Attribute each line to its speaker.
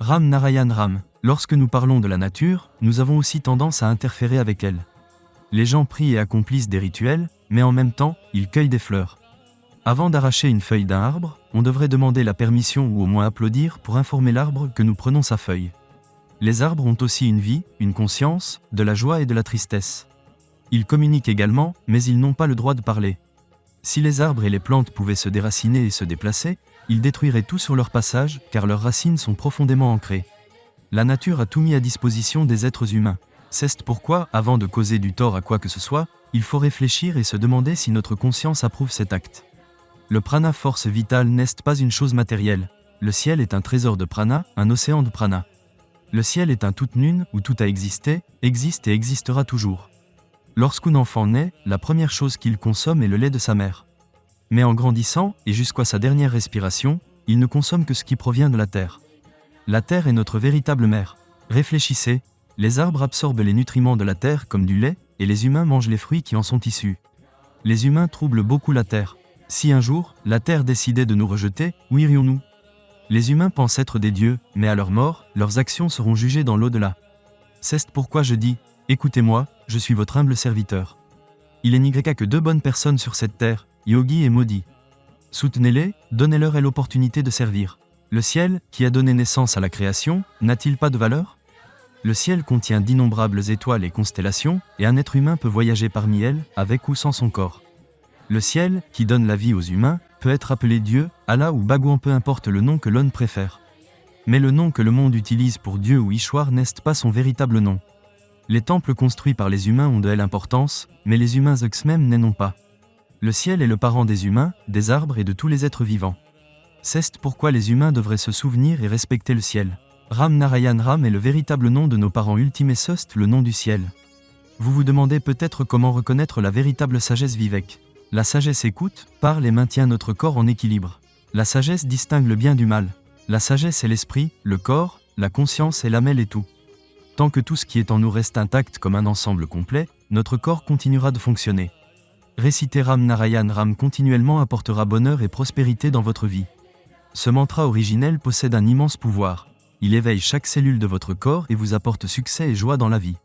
Speaker 1: Ram Narayan Ram. Lorsque nous parlons de la nature, nous avons aussi tendance à interférer avec elle. Les gens prient et accomplissent des rituels, mais en même temps, ils cueillent des fleurs. Avant d'arracher une feuille d'un arbre, on devrait demander la permission ou au moins applaudir pour informer l'arbre que nous prenons sa feuille. Les arbres ont aussi une vie, une conscience, de la joie et de la tristesse. Ils communiquent également, mais ils n'ont pas le droit de parler. Si les arbres et les plantes pouvaient se déraciner et se déplacer, ils détruiraient tout sur leur passage, car leurs racines sont profondément ancrées. La nature a tout mis à disposition des êtres humains. C'est pourquoi, avant de causer du tort à quoi que ce soit, il faut réfléchir et se demander si notre conscience approuve cet acte. Le prana, force vitale, n'est pas une chose matérielle. Le ciel est un trésor de prana, un océan de prana. Le ciel est un tout nune, où tout a existé, existe et existera toujours. Lorsqu'un enfant naît, la première chose qu'il consomme est le lait de sa mère. Mais en grandissant, et jusqu'à sa dernière respiration, il ne consomme que ce qui provient de la terre. La terre est notre véritable mère. Réfléchissez, les arbres absorbent les nutriments de la terre comme du lait, et les humains mangent les fruits qui en sont issus. Les humains troublent beaucoup la terre. Si un jour, la terre décidait de nous rejeter, où irions-nous? Les humains pensent être des dieux, mais à leur mort, leurs actions seront jugées dans l'au-delà. C'est pourquoi je dis, écoutez-moi, je suis votre humble serviteur. Il n'y a que deux bonnes personnes sur cette terre, Yogi et Maudit. Soutenez-les, donnez-leur l'opportunité de servir. Le ciel, qui a donné naissance à la création, n'a-t-il pas de valeur? Le ciel contient d'innombrables étoiles et constellations, et un être humain peut voyager parmi elles, avec ou sans son corps. Le ciel, qui donne la vie aux humains, peut être appelé Dieu, Allah ou Bhagwan, peu importe le nom que l'on préfère. Mais le nom que le monde utilise pour Dieu ou Ishwar n'est pas son véritable nom. Les temples construits par les humains ont de l'importance, mais les humains eux-mêmes n'en ont pas. Le ciel est le parent des humains, des arbres et de tous les êtres vivants. C'est pourquoi les humains devraient se souvenir et respecter le ciel. Ram Narayan Ram est le véritable nom de nos parents ultimes et c'est le nom du ciel. Vous vous demandez peut-être comment reconnaître la véritable sagesse Vivek. La sagesse écoute, parle et maintient notre corps en équilibre. La sagesse distingue le bien du mal. La sagesse est l'esprit, le corps, la conscience et l'âme et tout. Tant que tout ce qui est en nous reste intact comme un ensemble complet, notre corps continuera de fonctionner. Réciter Ram Narayan Ram continuellement apportera bonheur et prospérité dans votre vie. Ce mantra originel possède un immense pouvoir. Il éveille chaque cellule de votre corps et vous apporte succès et joie dans la vie.